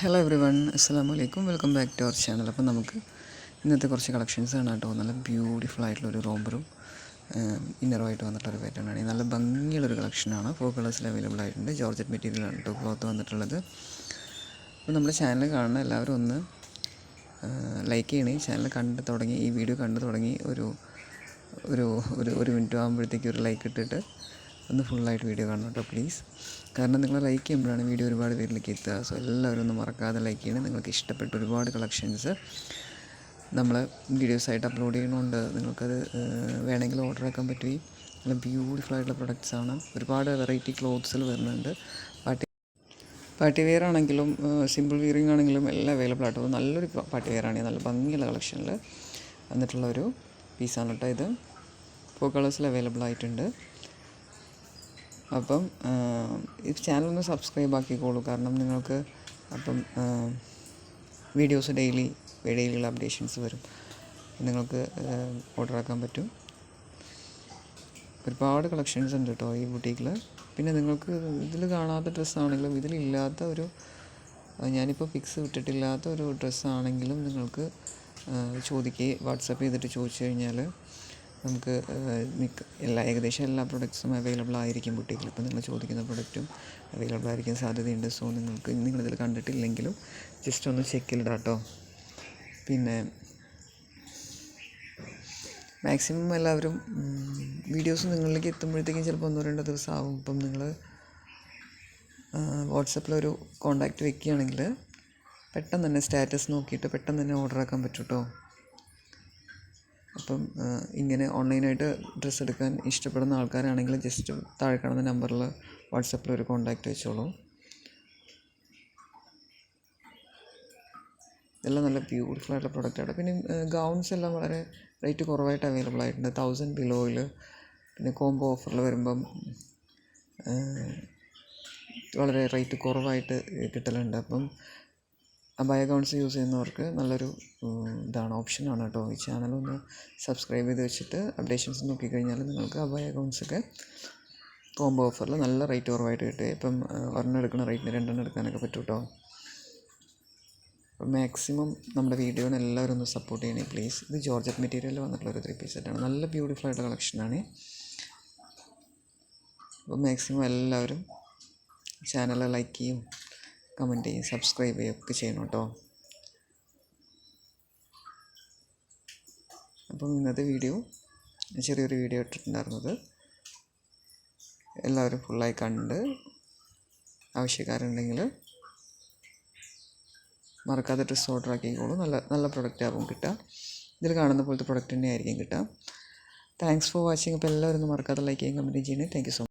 Hello every one, അസ്സാം വലൈക്കും. Welcome back to our channel. അപ്പോൾ നമുക്ക് ഇന്നത്തെ കുറച്ച് കളക്ഷൻസ് ആണ് കേട്ടോ. നല്ല ബ്യൂട്ടിഫുൾ ആയിട്ടുള്ളൊരു റോംബറും ഇന്നറുമായിട്ട് വന്നിട്ടുള്ളൊരു പാറ്റേൺ ആണ്. നല്ല ഭംഗിയുള്ളൊരു കളക്ഷനാണ്. 4 കളേഴ്സിൽ അവൈലബിൾ ആയിട്ടുണ്ട്. ജോർജറ്റ് മെറ്റീരിയലാണ് കേട്ടോ ക്ലോത്ത് വന്നിട്ടുള്ളത്. അപ്പോൾ നമ്മുടെ ചാനൽ കാണുന്ന എല്ലാവരും ഒന്ന് ലൈക്ക് ചെയ്യണേ. ചാനൽ കണ്ടു തുടങ്ങി, ഈ വീഡിയോ കണ്ടു തുടങ്ങി ഒരു ഒരു ഒരു മിനിറ്റ് ആകുമ്പോഴത്തേക്ക് ഒരു ലൈക്ക് ഇട്ടിട്ട് ഒന്ന് ഫുള്ളായിട്ട് വീഡിയോ കാണണം കേട്ടോ പ്ലീസ്. കാരണം നിങ്ങൾ ലൈക്ക് ചെയ്യുമ്പോഴാണ് വീഡിയോ ഒരുപാട് പേരിലേക്ക് എത്തുക. സോ എല്ലാവരും ഒന്ന് മറക്കാതെ ലൈക്ക് ചെയ്യണം. നിങ്ങൾക്ക് ഇഷ്ടപ്പെട്ട ഒരുപാട് കളക്ഷൻസ് നമ്മൾ വീഡിയോസായിട്ട് അപ്ലോഡ് ചെയ്യണമുണ്ട്. നിങ്ങൾക്കത് വേണമെങ്കിൽ ഓർഡർ ആക്കാൻ പറ്റുകയും നല്ല ബ്യൂട്ടിഫുൾ ആയിട്ടുള്ള പ്രൊഡക്ട്സാണ്. ഒരുപാട് വെറൈറ്റി ക്ലോത്ത്സിൽ വരുന്നുണ്ട്. പാർട്ടി വെയർ ആണെങ്കിലും സിമ്പിൾ വിയറിംഗ് ആണെങ്കിലും എല്ലാം അവൈലബിൾ ആട്ടോ. നല്ലൊരു പാർട്ടി വെയർ ആണ്. നല്ല ഭംഗിയുള്ള കളക്ഷനിൽ വന്നിട്ടുള്ള ഒരു പീസാണ് കേട്ടോ ഇത്. 4 കളേഴ്സിൽ അവൈലബിൾ ആയിട്ടുണ്ട്. അപ്പം ഈ ചാനലൊന്ന് സബ്സ്ക്രൈബ് ആക്കിക്കോളൂ. കാരണം നിങ്ങൾക്ക് അപ്പം വീഡിയോസ് ഡെയിലിയുള്ള അപ്ഡേഷൻസ് വരും. നിങ്ങൾക്ക് ഓർഡർ ആക്കാൻ പറ്റും. ഒരുപാട് കളക്ഷൻസ് ഉണ്ട് കേട്ടോ ഈ ബുട്ടീക്കിൽ. പിന്നെ നിങ്ങൾക്ക് ഇതിൽ കാണാത്ത ഡ്രസ്സാണെങ്കിലും ഇതിലില്ലാത്ത ഒരു ഞാനിപ്പോൾ പിക്സ് വിട്ടിട്ടില്ലാത്ത ഒരു ഡ്രസ്സാണെങ്കിലും നിങ്ങൾക്ക് വാട്സപ്പ് ചെയ്തിട്ട് ചോദിച്ചു കഴിഞ്ഞാൽ നമുക്ക് ഏകദേശം എല്ലാ പ്രൊഡക്ട്സും അവൈലബിൾ ആയിരിക്കും ബുട്ടീക്കിൽ. ഇപ്പോൾ നിങ്ങൾ ചോദിക്കുന്ന പ്രൊഡക്റ്റും അവൈലബിൾ ആയിരിക്കാൻ സാധ്യതയുണ്ട്. സോ നിങ്ങളിതിൽ കണ്ടിട്ടില്ലെങ്കിലും ജസ്റ്റ് ഒന്ന് ചെക്കിലിടാം കേട്ടോ. പിന്നെ മാക്സിമം എല്ലാവരും വീഡിയോസ് നിങ്ങളിലേക്ക് എത്തുമ്പോഴത്തേക്കും ചിലപ്പോൾ 1-2 ദിവസം ആവും. ഇപ്പം നിങ്ങൾ വാട്സപ്പിലൊരു കോണ്ടാക്റ്റ് വെക്കുകയാണെങ്കിൽ പെട്ടെന്ന് തന്നെ സ്റ്റാറ്റസ് നോക്കിയിട്ട് പെട്ടെന്ന് തന്നെ ഓർഡർ ആക്കാൻ പറ്റും കേട്ടോ. അപ്പം ഇങ്ങനെ ഓൺലൈനായിട്ട് ഡ്രസ്സ് എടുക്കാൻ ഇഷ്ടപ്പെടുന്ന ആൾക്കാരാണെങ്കിൽ ജസ്റ്റ് താഴെ കാണുന്ന നമ്പറിൽ വാട്സപ്പിൽ ഒരു കോണ്ടാക്റ്റ് വെച്ചോളൂ. ഇതെല്ലാം നല്ല ബ്യൂട്ടിഫുൾ ആയിട്ടുള്ള പ്രൊഡക്റ്റാണ്. പിന്നെ ഗൗൺസ് എല്ലാം വളരെ റേറ്റ് കുറവായിട്ട് അവൈലബിൾ ആയിട്ടുണ്ട്. 1000 ബിലോയിൽ. പിന്നെ കോംബോ ഓഫറിൽ വരുമ്പം വളരെ റേറ്റ് കുറവായിട്ട് കിട്ടലുണ്ട്. അപ്പം അബായ ഗൗൺസ് യൂസ് ചെയ്യുന്നവർക്ക് നല്ലൊരു ഇതാണ്, ഓപ്ഷനാണ് കേട്ടോ. ഈ ചാനലൊന്ന് സബ്സ്ക്രൈബ് ചെയ്ത് വെച്ചിട്ട് അപ്ഡേഷൻസ് നോക്കിക്കഴിഞ്ഞാൽ നിങ്ങൾക്ക് അബായ ഗൗൺസൊക്കെ കോംബോ ഓഫറിൽ നല്ല റേറ്റ് കുറവായിട്ട് കിട്ടുക. ഇപ്പം ഒരെണ്ണം എടുക്കുന്ന റേറ്റിന് 2 എടുക്കാനൊക്കെ പറ്റും കേട്ടോ. അപ്പം മാക്സിമം നമ്മുടെ വീഡിയോനെ എല്ലാവരും ഒന്ന് സപ്പോർട്ട് ചെയ്യണേ പ്ലീസ്. ഇത് ജോർജറ്റ് മെറ്റീരിയലിൽ വന്നിട്ടുള്ളൊരു 3 പീസ് സെറ്റാണ്. നല്ല ബ്യൂട്ടിഫുൾ ആയിട്ടുള്ള കളക്ഷനാണ്. അപ്പം മാക്സിമം എല്ലാവരും ചാനൽ ലൈക്ക് ചെയ്യും, കമൻറ്റ് ചെയ്യും, സബ്സ്ക്രൈബ് ചെയ്യും ഒക്കെ ചെയ്യണം കേട്ടോ. അപ്പം ഇന്നത്തെ വീഡിയോ ചെറിയൊരു വീഡിയോ ഇട്ടിട്ടുണ്ടായിരുന്നത്. എല്ലാവരും ഫുള്ളായി കണ്ട് ആവശ്യക്കാരുണ്ടെങ്കിൽ മറക്കാതെ ഡ്രസ്സ് ഓർഡർ ആക്കിക്കോളൂ. നല്ല പ്രൊഡക്റ്റ് ആകും കിട്ടുക. ഇതിൽ കാണുന്ന പോലത്തെ പ്രൊഡക്റ്റ് തന്നെ ആയിരിക്കും കിട്ടുക. Thanks for watching. അപ്പോൾ എല്ലാവരും ഒന്ന് മറക്കാതെ ലൈക്ക് ചെയ്യും, കമൻറ്റ് ചെയ്യണേ. Thank you so much.